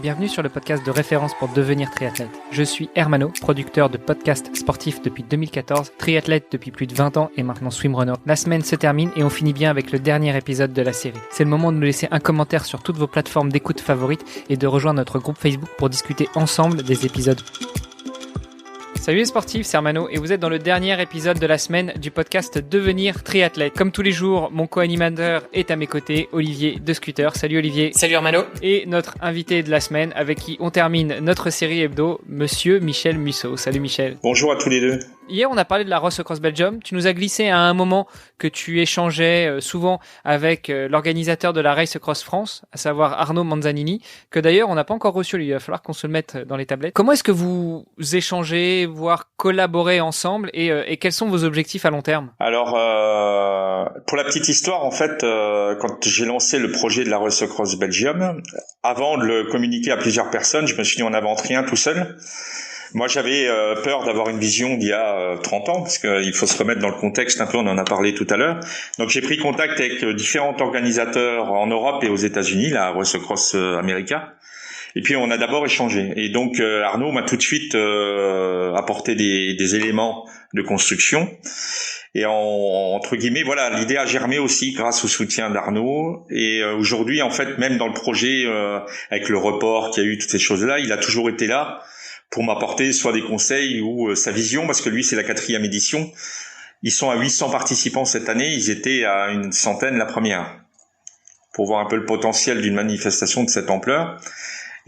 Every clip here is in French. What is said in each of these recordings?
Bienvenue sur le podcast de référence pour devenir triathlète. Je suis Hermano, producteur de podcasts sportifs depuis 2014, triathlète depuis plus de 20 ans et maintenant swimrunner. La semaine se termine et on finit bien avec le dernier épisode de la série. C'est le moment de nous laisser un commentaire sur toutes vos plateformes d'écoute favorites et de rejoindre notre groupe Facebook pour discuter ensemble des épisodes. Salut les sportifs, c'est Hermano et vous êtes dans le dernier épisode de la semaine du podcast Devenir triathlète. Comme tous les jours, mon co-animateur est à mes côtés, Olivier de Scooter. Salut Olivier. Salut Hermano. Et notre invité de la semaine avec qui on termine notre série hebdo, Monsieur Michel Musso. Salut Michel. Bonjour à tous les deux. Hier, on a parlé de la Race Across Belgium. Tu nous as glissé à un moment que tu échangeais souvent avec l'organisateur de la Race Across France, à savoir Arnaud Manzanini, que d'ailleurs, on n'a pas encore reçu. Il va falloir qu'on se le mette dans les tablettes. Comment est-ce que vous échangez, voire collaborez ensemble et quels sont vos objectifs à long terme? Alors, pour la petite histoire, en fait, quand j'ai lancé le projet de la Race Across Belgium, avant de le communiquer à plusieurs personnes, je me suis dit on n'invente rien tout seul. Moi, j'avais peur d'avoir une vision d'il y a 30 ans, parce qu'il faut se remettre dans le contexte un peu, on en a parlé tout à l'heure. Donc, j'ai pris contact avec différents organisateurs en Europe et aux États-Unis, la Race Across America. Et puis, on a d'abord échangé. Et donc, Arnaud m'a tout de suite apporté des éléments de construction. Et entre guillemets, voilà, l'idée a germé aussi grâce au soutien d'Arnaud. Et aujourd'hui, en fait, même dans le projet, avec le report qu'il y a eu, toutes ces choses-là, il a toujours été là pour m'apporter soit des conseils ou sa vision, parce que lui, c'est la 4e édition. Ils sont à 800 participants cette année, ils étaient à une centaine la première, pour voir un peu le potentiel d'une manifestation de cette ampleur.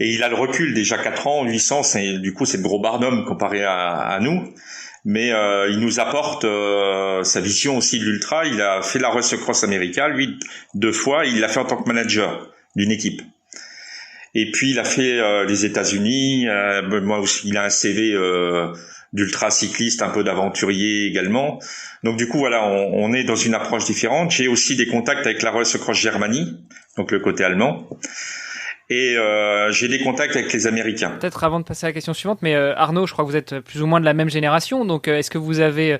Et il a le recul, déjà 4 ans, 800, c'est de gros barnum comparé à nous. Mais il nous apporte sa vision aussi de l'ultra. Il a fait la Race Across America, lui, 2 fois, il l'a fait en tant que manager d'une équipe. Et puis il a fait les États-Unis. Moi aussi, il a un CV d'ultra cycliste, un peu d'aventurier également. Donc du coup voilà, on est dans une approche différente. J'ai aussi des contacts avec la Race Across Germany, donc le côté allemand. Et j'ai des contacts avec les Américains. Peut-être avant de passer à la question suivante, mais Arnaud, je crois que vous êtes plus ou moins de la même génération, donc est-ce que vous avez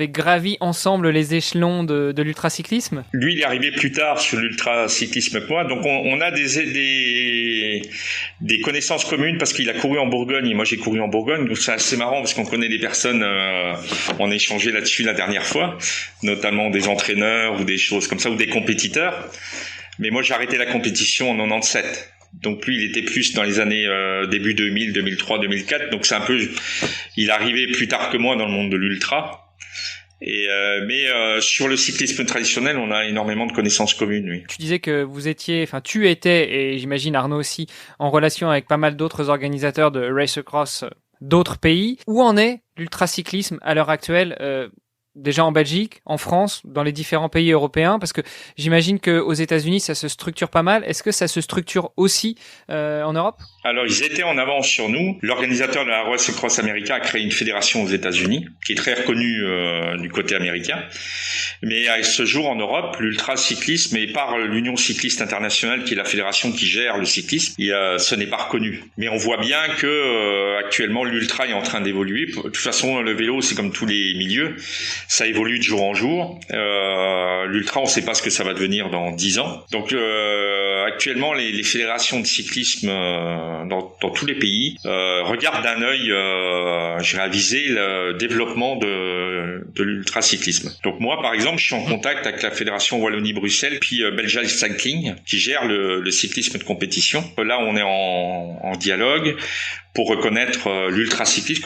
gravi ensemble les échelons de l'ultracyclisme? Lui, il est arrivé plus tard sur l'ultracyclisme que moi, donc on a des connaissances communes parce qu'il a couru en Bourgogne et moi j'ai couru en Bourgogne, donc c'est assez marrant parce qu'on connaît des personnes, on a échangé là-dessus la dernière fois, notamment des entraîneurs ou des choses comme ça, ou des compétiteurs. Mais moi, j'ai arrêté la compétition en 97. Donc lui, il était plus dans les années début 2000, 2003, 2004. Donc c'est un peu, il est arrivé plus tard que moi dans le monde de l'ultra. Et mais sur le cyclisme traditionnel, on a énormément de connaissances communes. Oui. Tu disais que tu étais, et j'imagine Arnaud aussi, en relation avec pas mal d'autres organisateurs de Race Across d'autres pays. Où en est l'ultracyclisme à l'heure actuelle? Déjà en Belgique, en France, dans les différents pays européens, parce que j'imagine qu'aux États-Unis, ça se structure pas mal. Est-ce que ça se structure aussi en Europe? Alors, ils étaient en avance sur nous. L'organisateur de la Race Across America a créé une fédération aux États-Unis, qui est très reconnue du côté américain. Mais à ce jour, en Europe, l'ultracyclisme, et par l'Union cycliste internationale, qui est la fédération qui gère le cyclisme, ce n'est pas reconnu. Mais on voit bien que actuellement, l'ultra est en train d'évoluer. De toute façon, le vélo, c'est comme tous les milieux. Ça évolue de jour en jour. L'ultra, on ne sait pas ce que ça va devenir dans 10 ans. Donc actuellement, les fédérations de cyclisme dans tous les pays regardent d'un œil, avisé le développement de l'ultracyclisme. Donc moi, par exemple, je suis en contact avec la fédération Wallonie-Bruxelles, puis Belgian Cycling, qui gère le cyclisme de compétition. Là, on est en dialogue pour reconnaître l'ultracyclisme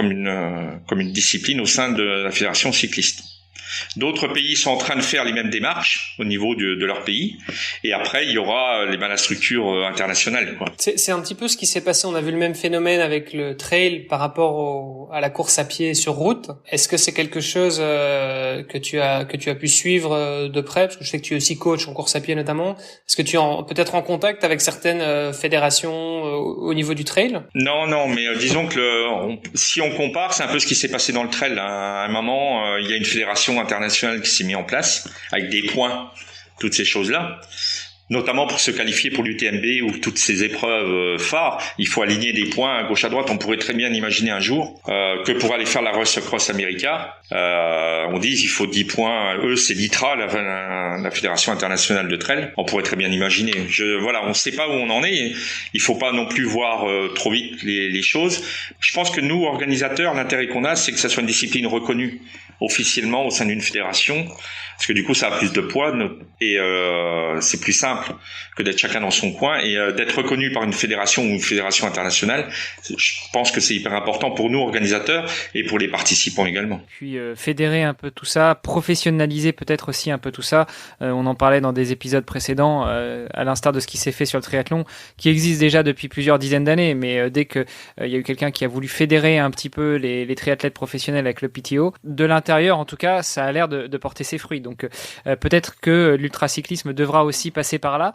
comme une discipline au sein de la fédération cycliste. D'autres pays sont en train de faire les mêmes démarches au niveau de leur pays. Et après, il y aura la structure internationale, quoi. C'est un petit peu ce qui s'est passé. On a vu le même phénomène avec le trail par rapport à la course à pied sur route. Est-ce que c'est quelque chose que tu as pu suivre de près? Parce que je sais que tu es aussi coach en course à pied notamment. Est-ce que tu es peut-être en contact avec certaines fédérations au niveau du trail? Non, mais disons que si on compare, c'est un peu ce qui s'est passé dans le trail. À un moment, il y a une fédération internationale qui s'est mise en place avec des points, toutes ces choses-là. Notamment pour se qualifier pour l'UTMB ou toutes ces épreuves phares, il faut aligner des points à gauche à droite. On pourrait très bien imaginer un jour que pour aller faire la Race Across America, on dit il faut 10 points. Eux, c'est l'ITRA, la Fédération internationale de trail. On pourrait très bien imaginer. On ne sait pas où on en est. Il faut pas non plus voir trop vite les choses. Je pense que nous, organisateurs, l'intérêt qu'on a, c'est que ça soit une discipline reconnue officiellement au sein d'une fédération, parce que du coup ça a plus de poids et c'est plus simple que d'être chacun dans son coin et d'être reconnu par une fédération ou une fédération internationale. Je pense que c'est hyper important pour nous organisateurs et pour les participants également. Puis fédérer un peu tout ça, professionnaliser peut-être aussi un peu tout ça. On en parlait dans des épisodes précédents, à l'instar de ce qui s'est fait sur le triathlon, qui existe déjà depuis plusieurs dizaines d'années, mais dès que il y a eu quelqu'un qui a voulu fédérer un petit peu les triathlètes professionnels avec le PTO, de l'intérieur en tout cas, ça a l'air de porter ses fruits. Donc peut-être que l'ultracyclisme devra aussi passer par là.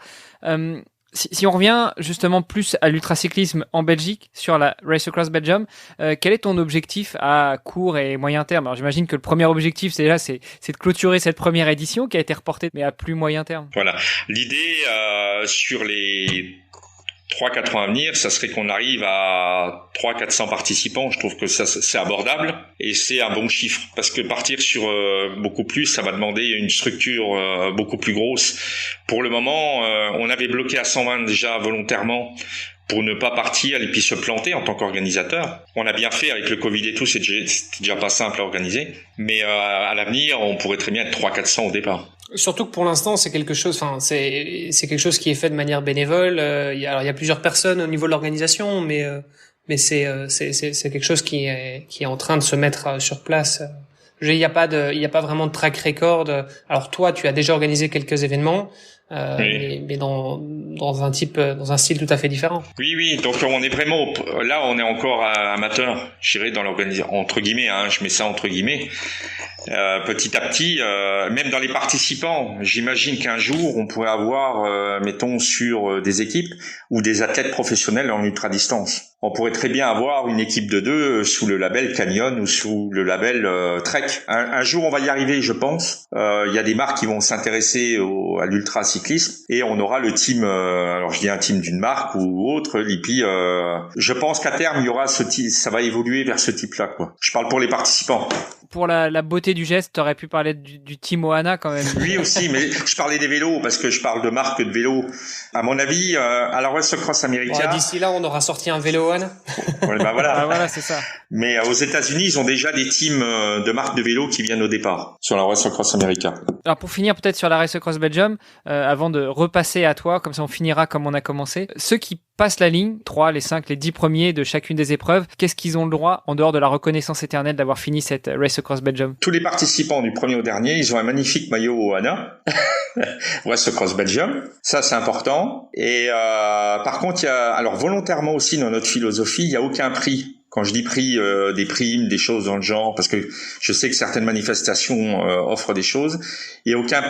Si on revient justement plus à l'ultracyclisme en Belgique, sur la Race Across Belgium, quel est ton objectif à court et moyen terme? Alors j'imagine que le premier objectif c'est de clôturer cette première édition qui a été reportée, mais à plus moyen terme. Voilà, l'idée sur les 3-4 ans à venir, ça serait qu'on arrive à 300-400 participants. Je trouve que ça, c'est abordable et c'est un bon chiffre, parce que partir sur beaucoup plus, ça va demander une structure beaucoup plus grosse. Pour le moment, on avait bloqué à 120 déjà volontairement pour ne pas partir et puis se planter en tant qu'organisateur. On a bien fait avec le Covid et tout, c'était déjà pas simple à organiser, mais à l'avenir, on pourrait très bien être 300-400 au départ. Surtout que pour l'instant, c'est quelque chose quelque chose qui est fait de manière bénévole. Il y a plusieurs personnes au niveau de l'organisation, mais c'est quelque chose qui est en train de se mettre sur place. Il y a pas vraiment de track record. Alors toi, tu as déjà organisé quelques événements, mais dans un style tout à fait différent. Oui. Donc on est vraiment là, on est encore amateur, je dirais, dans l'organisation, entre guillemets. Je mets ça entre guillemets. Petit à petit, même dans les participants, j'imagine qu'un jour on pourrait avoir, mettons, sur des équipes ou des athlètes professionnels en ultra-distance. On pourrait très bien avoir une équipe de 2 sous le label Canyon ou sous le label Trek. Un jour on va y arriver, je pense. Il y a des marques qui vont s'intéresser à l'ultra-cyclisme et on aura le team, alors je dis un team d'une marque ou autre, l'IPI. Je pense qu'à terme il y aura ça va évoluer vers ce type-là, quoi. Je parle pour les participants. Pour la beauté du geste, t'aurais pu parler du team Ohana quand même. Oui aussi, mais je parlais des vélos parce que je parle de marque de vélos. À mon avis, à la Race Across America. Bon, d'ici là, on aura sorti un vélo Ohana. Ouais, voilà. Voilà, c'est ça. Mais aux États-Unis, ils ont déjà des teams de marques de vélos qui viennent au départ sur la Race Across America. Alors pour finir peut-être sur la Race Across Belgium, avant de repasser à toi, comme ça on finira comme on a commencé. Ceux qui passent la ligne, 3, les 5, les 10 premiers de chacune des épreuves, qu'est-ce qu'ils ont le droit, en dehors de la reconnaissance éternelle d'avoir fini cette Race Across Belgium? Tous les participants du premier au dernier, ils ont un magnifique maillot Ohana, Race Across Belgium. Ça, c'est important. Et par contre, alors volontairement aussi dans notre philosophie, il n'y a aucun prix. Quand je dis prix, des primes, des choses dans le genre, parce que je sais que certaines manifestations offrent des choses, et aucun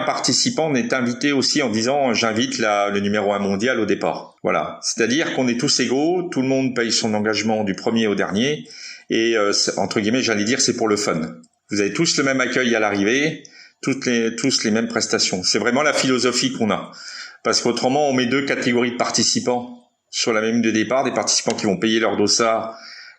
participant n'est invité aussi en disant j'invite le numéro 1 mondial au départ. Voilà, c'est-à-dire qu'on est tous égaux, tout le monde paye son engagement du premier au dernier, et entre guillemets, j'allais dire, c'est pour le fun. Vous avez tous le même accueil à l'arrivée, tous les mêmes prestations. C'est vraiment la philosophie qu'on a, parce qu'autrement on met 2 catégories de participants sur la même ligne de départ, des participants qui vont payer leur dossard,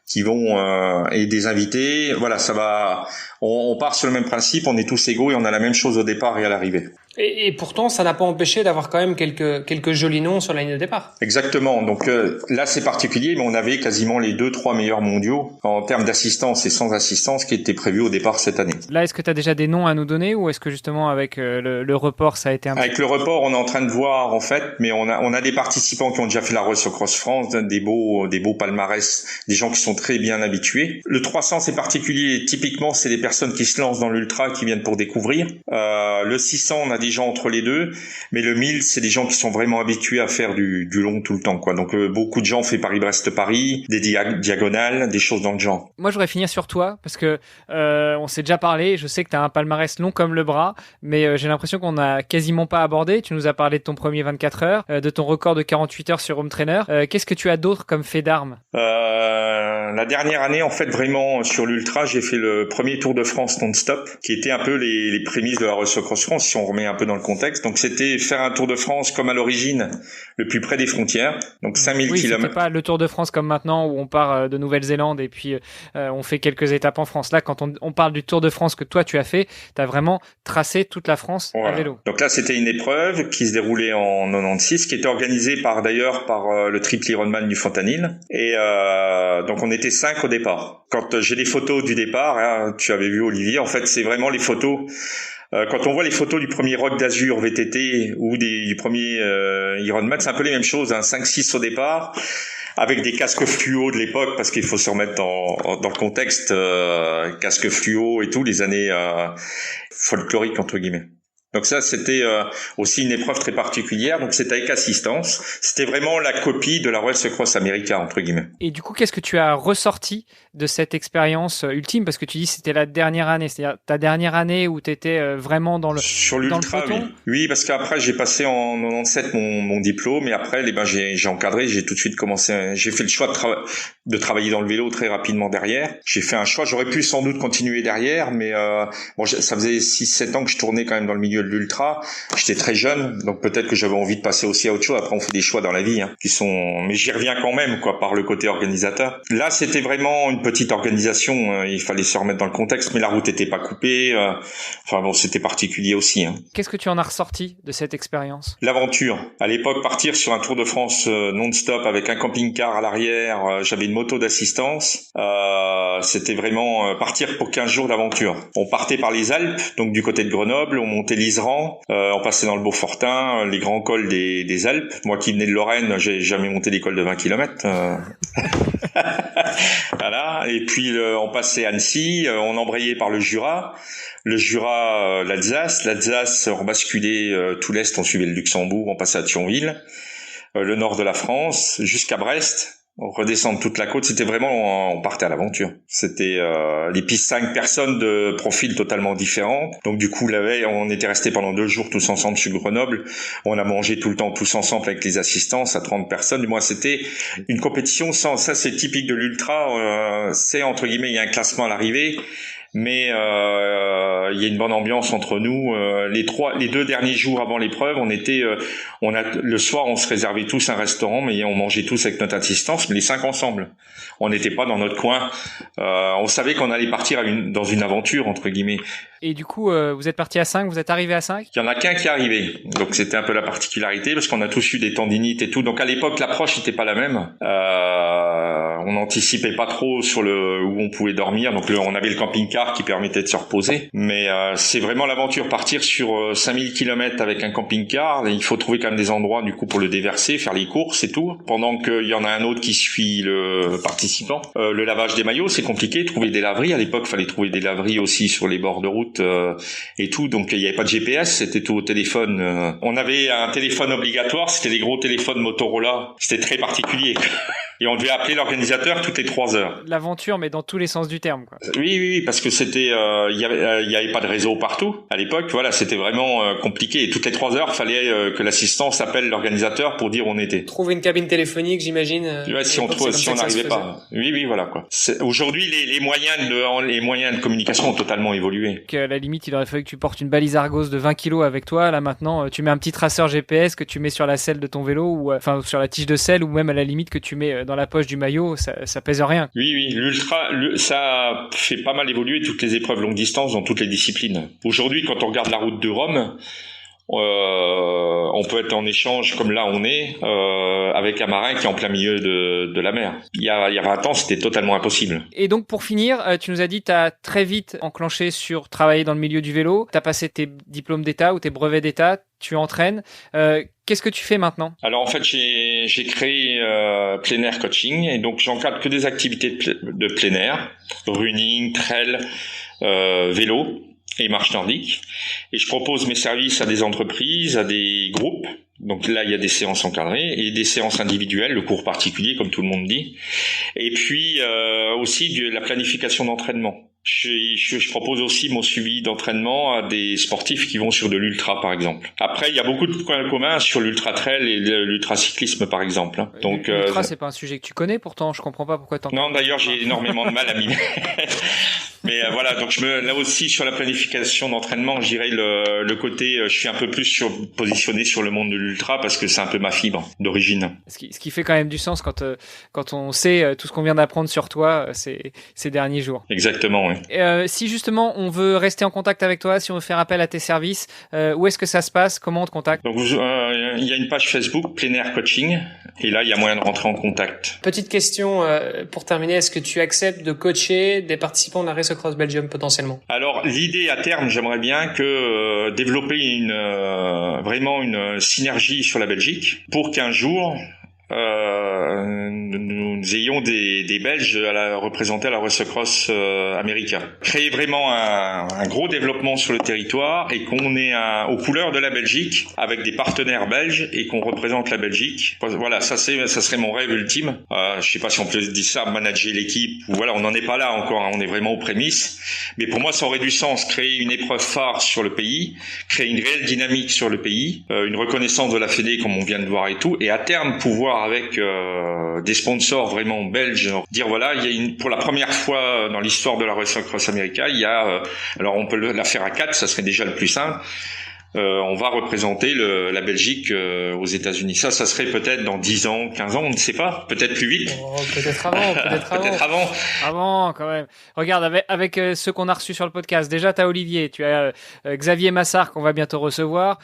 qui vont et des invités. Voilà, ça va. On part sur le même principe, on est tous égaux et on a la même chose au départ et à l'arrivée. Et pourtant, ça n'a pas empêché d'avoir quand même quelques jolis noms sur la ligne de départ. Exactement. Donc là, c'est particulier, mais on avait quasiment les 2-3 meilleurs mondiaux en termes d'assistance et sans assistance qui étaient prévus au départ cette année. Là, est-ce que tu as déjà des noms à nous donner ou est-ce que justement avec le report, ça a été un Avec le report, on est en train de voir en fait, mais on a des participants qui ont déjà fait la Race Across France, des beaux palmarès, des gens qui sont très bien habitués. Le 300, c'est particulier. Typiquement, c'est des personnes qui se lancent dans l'ultra, qui viennent pour découvrir. Le 600, on a des gens entre les deux, mais le 1000, c'est des gens qui sont vraiment habitués à faire du long tout le temps, quoi. Donc beaucoup de gens ont fait Paris-Brest-Paris, des diagonales, des choses dans le genre. Moi, je voudrais finir sur toi parce que on s'est déjà parlé. Je sais que tu as un palmarès long comme le bras, mais j'ai l'impression qu'on n'a quasiment pas abordé. Tu nous as parlé de ton premier 24 heures, de ton record de 48 heures sur Home Trainer. Qu'est-ce que tu as d'autre comme fait d'armes? La dernière année, en fait, vraiment sur l'ultra, j'ai fait le premier Tour de France non-stop, qui était un peu les prémices de la Race Across France. Si on remet un peu dans le contexte. Donc c'était faire un Tour de France comme à l'origine, le plus près des frontières. Donc 5000 oui, km. C'était pas le Tour de France comme maintenant où on part de Nouvelle-Zélande et puis on fait quelques étapes en France. Là, quand on parle du Tour de France que toi tu as fait, tu as vraiment tracé toute la France à vélo. Donc là, c'était une épreuve qui se déroulait en 96, qui était organisée par le Triple Ironman du Fontanil. Et donc on était 5 au départ. Quand j'ai les photos du départ, hein, tu avais vu Olivier, en fait c'est vraiment les photos. Quand on voit les photos du premier Rock d'Azur VTT ou du premier Ironman, c'est un peu les mêmes choses, hein, 5-6 au départ, avec des casques fluo de l'époque, parce qu'il faut se remettre dans le contexte, casques fluo et tout, les années folkloriques entre guillemets. Donc ça, c'était aussi une épreuve très particulière. Donc c'était avec assistance. C'était vraiment la copie de la Race Cross America, entre guillemets. Et du coup, qu'est-ce que tu as ressorti de cette expérience ultime? Parce que tu dis que c'était la dernière année, c'est-à-dire ta dernière année où tu étais vraiment dans le sur l'ultra, dans le peloton. Oui, parce qu'après j'ai passé en 97 mon diplôme et après j'ai encadré, j'ai tout de suite commencé. J'ai fait le choix de travailler dans le vélo très rapidement derrière. J'ai fait un choix. J'aurais pu sans doute continuer derrière, mais ça faisait 6-7 ans que je tournais quand même dans le milieu de l'ultra. J'étais très jeune, donc peut-être que j'avais envie de passer aussi à autre chose. Après, on fait des choix dans la vie, hein, mais j'y reviens quand même, quoi, par le côté organisateur. Là, c'était vraiment une petite organisation. Il fallait se remettre dans le contexte, mais la route était pas coupée. C'était particulier aussi. Hein. Qu'est-ce que tu en as ressorti de cette expérience? L'aventure. À l'époque, partir sur un Tour de France non-stop avec un camping-car à l'arrière, j'avais une moto d'assistance. C'était vraiment partir pour 15 jours d'aventure. On partait par les Alpes, donc du côté de Grenoble, on montait l'Iseran, on passait dans le Beaufortin, les grands cols des Alpes. Moi qui venais de Lorraine, j'ai jamais monté des cols de 20 km. Voilà. Et puis on passait Annecy, on embrayait par le Jura, l'Alsace, on basculait tout l'Est, on suivait le Luxembourg, on passait à Thionville, le nord de la France, jusqu'à Brest. On redescend toute la côte, c'était vraiment, on partait à l'aventure. C'était les pistes 5 personnes de profils totalement différents. Donc du coup, la veille, on était restés pendant 2 jours tous ensemble sur Grenoble. On a mangé tout le temps tous ensemble avec les assistances à 30 personnes. Du moins, c'était une compétition ça c'est typique de l'ultra. C'est entre guillemets, il y a un classement à l'arrivée. Mais il y a une bonne ambiance entre nous. Les 2 derniers jours avant l'épreuve, le soir, on se réservait tous un restaurant, mais on mangeait tous avec notre assistance, mais les 5 ensemble. On n'était pas dans notre coin. On savait qu'on allait partir dans une aventure entre guillemets. Et du coup, vous êtes parti à 5, vous êtes arrivé à 5? Il y en a qu'un qui est arrivé. Donc c'était un peu la particularité parce qu'on a tous eu des tendinites et tout. Donc à l'époque, l'approche n'était pas la même. On n'anticipait pas trop sur où on pouvait dormir. Donc on avait le camping-car qui permettait de se reposer. Mais c'est vraiment l'aventure. Partir sur 5000 km avec un camping-car, il faut trouver quand même des endroits du coup pour le déverser, faire les courses et tout. Pendant qu'il y en a un autre qui suit le participant. Le lavage des maillots, c'est compliqué. Trouver des laveries. À l'époque, il fallait trouver des laveries aussi sur les bords de route. Et tout, donc il n'y avait pas de GPS, c'était tout au téléphone. On avait un téléphone obligatoire, c'était des gros téléphones Motorola, c'était très particulier. Et on devait appeler l'organisateur toutes les 3 heures. L'aventure, mais dans tous les sens du terme, quoi. Oui, parce que c'était, il y avait pas de réseau partout à l'époque. Voilà, c'était vraiment compliqué. Et toutes les 3 heures, fallait que l'assistance appelle l'organisateur pour dire où on était. Trouver une cabine téléphonique, j'imagine. Si on n'arrivait pas. Oui, voilà quoi. Aujourd'hui, les moyens de communication ont totalement évolué. À la limite, il aurait fallu que tu portes une balise Argos de 20 kilos avec toi. Là maintenant, tu mets un petit traceur GPS que tu mets sur la selle de ton vélo ou sur la tige de selle, ou même à la limite que tu mets dans la poche du maillot, ça pèse rien. Oui, l'ultra, ça fait pas mal évoluer toutes les épreuves longue distance dans toutes les disciplines. Aujourd'hui, quand on regarde la route de Rome, on peut être en échange comme là on est avec un marin qui est en plein milieu de la mer. Il y a 20 ans, c'était totalement impossible. Et donc pour finir, tu nous as dit que tu as très vite enclenché sur travailler dans le milieu du vélo. Tu as passé tes diplômes d'État ou tes brevets d'État, tu entraînes. Qu'est-ce que tu fais maintenant? Alors en fait, j'ai créé Plein Air Coaching et donc j'encadre que des activités de plein air, running, trail, vélo et marche nordique. Et je propose mes services à des entreprises, à des groupes. Donc là, il y a des séances encadrées et des séances individuelles, le cours particulier, comme tout le monde dit. Et puis aussi de la planification d'entraînement. Je propose aussi mon suivi d'entraînement à des sportifs qui vont sur de l'ultra, par exemple. Après, il y a beaucoup de points communs sur l'ultra trail et l'ultra cyclisme, par exemple. Donc, l'ultra, c'est pas un sujet que tu connais, pourtant. Je comprends pas pourquoi t'en. Non, d'ailleurs, j'ai énormément de mal à m'y mettre. Mais voilà, donc là aussi sur la planification d'entraînement, je dirais le côté, je suis un peu plus positionné sur le monde de l'ultra parce que c'est un peu ma fibre d'origine. Ce qui fait quand même du sens quand on sait tout ce qu'on vient d'apprendre sur toi ces derniers jours. Exactement, oui. Si justement on veut rester en contact avec toi, si on veut faire appel à tes services, où est-ce que ça se passe? Comment on te contacte? Donc il y a une page Facebook Plein Air Coaching et là il y a moyen de rentrer en contact. Petite question pour terminer, est-ce que tu acceptes de coacher des participants de la Race Across Belgium potentiellement? Alors l'idée à terme, j'aimerais bien que développer vraiment une synergie sur la Belgique pour qu'un jour nous ayons des Belges représentés à la Race Across America. Créer vraiment un gros développement sur le territoire et qu'on ait aux couleurs de la Belgique avec des partenaires belges et qu'on représente la Belgique. Voilà, ça serait mon rêve ultime. Je sais pas si on peut dire ça, manager l'équipe. Voilà, on n'en est pas là encore, hein, on est vraiment aux prémices. Mais pour moi, ça aurait du sens. Créer une épreuve phare sur le pays, créer une réelle dynamique sur le pays, une reconnaissance de la Fédé comme on vient de voir et tout, et à terme pouvoir avec des sponsors vraiment belges, dire voilà, pour la première fois dans l'histoire de la Race Across America, alors on peut la faire à 4, ça serait déjà le plus simple. On va représenter la Belgique aux États-Unis. Ça serait peut-être dans 10 ans, 15 ans, on ne sait pas. Peut-être plus vite. Peut-être avant. Peut-être avant. Avant, quand même. Regarde, avec ceux qu'on a reçus sur le podcast, déjà, tu as Olivier, tu as Xavier Massard qu'on va bientôt recevoir,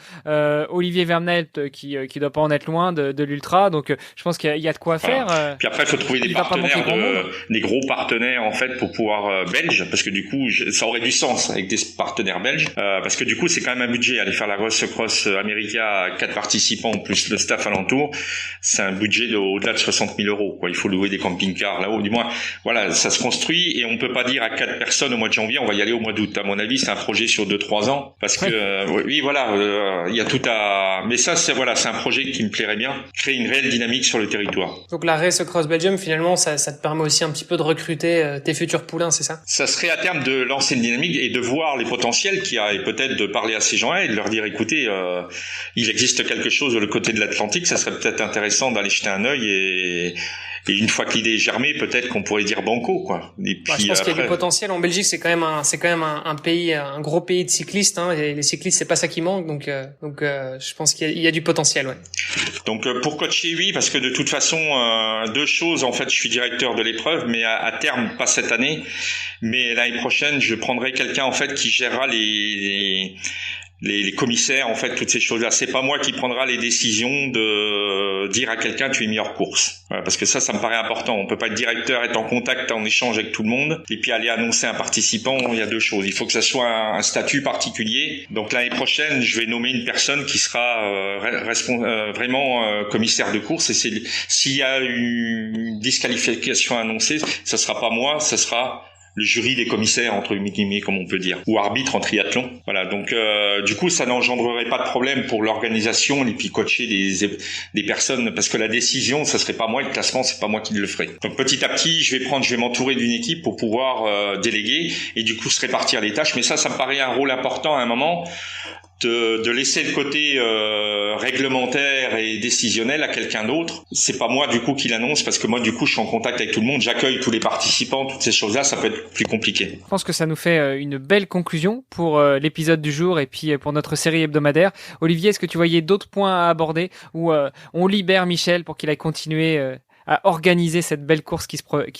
Olivier Vermelt qui doit pas en être loin de l'Ultra. Donc, je pense qu'il y a de quoi faire. Puis après, il faut trouver des gros partenaires, en fait, pour pouvoir belges, parce que du coup, ça aurait du sens avec des partenaires belges, parce que du coup, c'est quand même un budget. Aller faire la Race Across America à 4 participants plus le staff alentour, c'est un budget au-delà de 60 000 euros, quoi. Il faut louer des camping-cars là-haut. Du moins, voilà, ça se construit et on peut pas dire à 4 personnes au mois de janvier, on va y aller au mois d'août. À mon avis, c'est un projet sur 2-3 ans parce que, oui, voilà, il y a tout mais ça, c'est un projet qui me plairait bien. Créer une réelle dynamique sur le territoire. Donc la Race Across Belgium, finalement, ça te permet aussi un petit peu de recruter tes futurs poulains, c'est ça? Ça serait à terme de lancer une dynamique et de voir les potentiels qu'il y a et peut-être de parler à ces gens-là et de leur dire écoutez, il existe quelque chose de le côté de l'Atlantique, ça serait peut-être intéressant d'aller jeter un œil et une fois que l'idée est germée, peut-être qu'on pourrait dire banco, quoi. Et puis je pense qu'il y a du potentiel. En Belgique, c'est quand même un pays, un gros pays de cyclistes, hein. Et les cyclistes, c'est pas ça qui manque. Donc, je pense qu'il y a du potentiel, ouais. Donc, pour coacher, oui, parce que de toute façon, 2 choses. En fait, je suis directeur de l'épreuve, mais à terme, pas cette année, mais l'année prochaine, je prendrai quelqu'un, en fait, qui gérera les commissaires, en fait, toutes ces choses-là. C'est pas moi qui prendra les décisions de dire à quelqu'un tu es mis hors course. Voilà, parce que ça me paraît important. On peut pas être directeur, être en contact, en échange avec tout le monde, et puis aller annoncer un participant. Il y a 2 choses. Il faut que ça soit un statut particulier. Donc l'année prochaine, je vais nommer une personne qui sera vraiment commissaire de course. Et s'il y a une disqualification annoncée, ça sera pas moi, ça sera le jury des commissaires, entre guillemets, comme on peut dire, ou arbitre en triathlon. Voilà, donc du coup, ça n'engendrerait pas de problème pour l'organisation et puis coacher des personnes, parce que la décision, ça serait pas moi, le classement, c'est pas moi qui le ferai. Donc petit à petit, je vais m'entourer d'une équipe pour pouvoir déléguer et du coup se répartir les tâches. Mais ça me paraît un rôle important à un moment. De laisser le côté réglementaire et décisionnel à quelqu'un d'autre. C'est pas moi du coup qui l'annonce, parce que moi du coup je suis en contact avec tout le monde, j'accueille tous les participants, toutes ces choses-là, ça peut être plus compliqué. Je pense que ça nous fait une belle conclusion pour l'épisode du jour et puis pour notre série hebdomadaire. Olivier, est-ce que tu voyais d'autres points à aborder où on libère Michel pour qu'il aille continuer à organiser cette belle course qui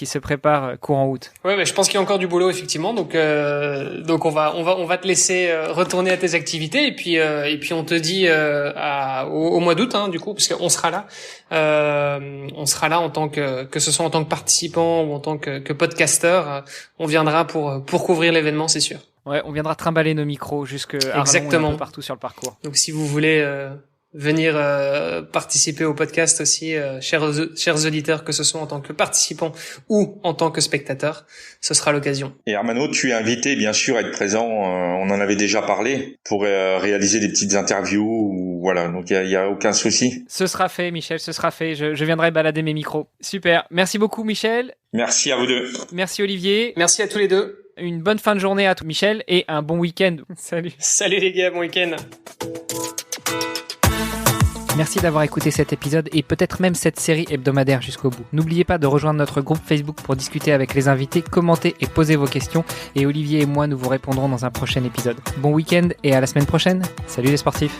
se prépare courant août? Ouais, mais je pense qu'il y a encore du boulot effectivement, donc on va te laisser retourner à tes activités et puis on te dit au mois d'août, hein, du coup, parce qu'on sera là. On sera là en tant que ce soit en tant que participant ou en tant que podcasteur, on viendra pour couvrir l'événement, c'est sûr. Ouais, on viendra trimballer nos micros jusqu'à Arlon et un peu partout sur le parcours. Donc si vous voulez venir participer au podcast aussi, chers auditeurs, que ce soit en tant que participant ou en tant que spectateur, ce sera l'occasion. Et Hermano, tu es invité bien sûr à être présent, on en avait déjà parlé, pour réaliser des petites interviews, voilà, donc il y a aucun souci. Ce sera fait, Michel, ce sera fait, je viendrai balader mes micros. Super, merci beaucoup Michel. Merci à vous deux. Merci Olivier. Merci à tous les deux. Une bonne fin de journée à toi, Michel, et un bon week-end. Salut. Salut les gars, bon week-end. Merci d'avoir écouté cet épisode et peut-être même cette série hebdomadaire jusqu'au bout. N'oubliez pas de rejoindre notre groupe Facebook pour discuter avec les invités, commenter et poser vos questions. Et Olivier et moi, nous vous répondrons dans un prochain épisode. Bon week-end et à la semaine prochaine. Salut les sportifs.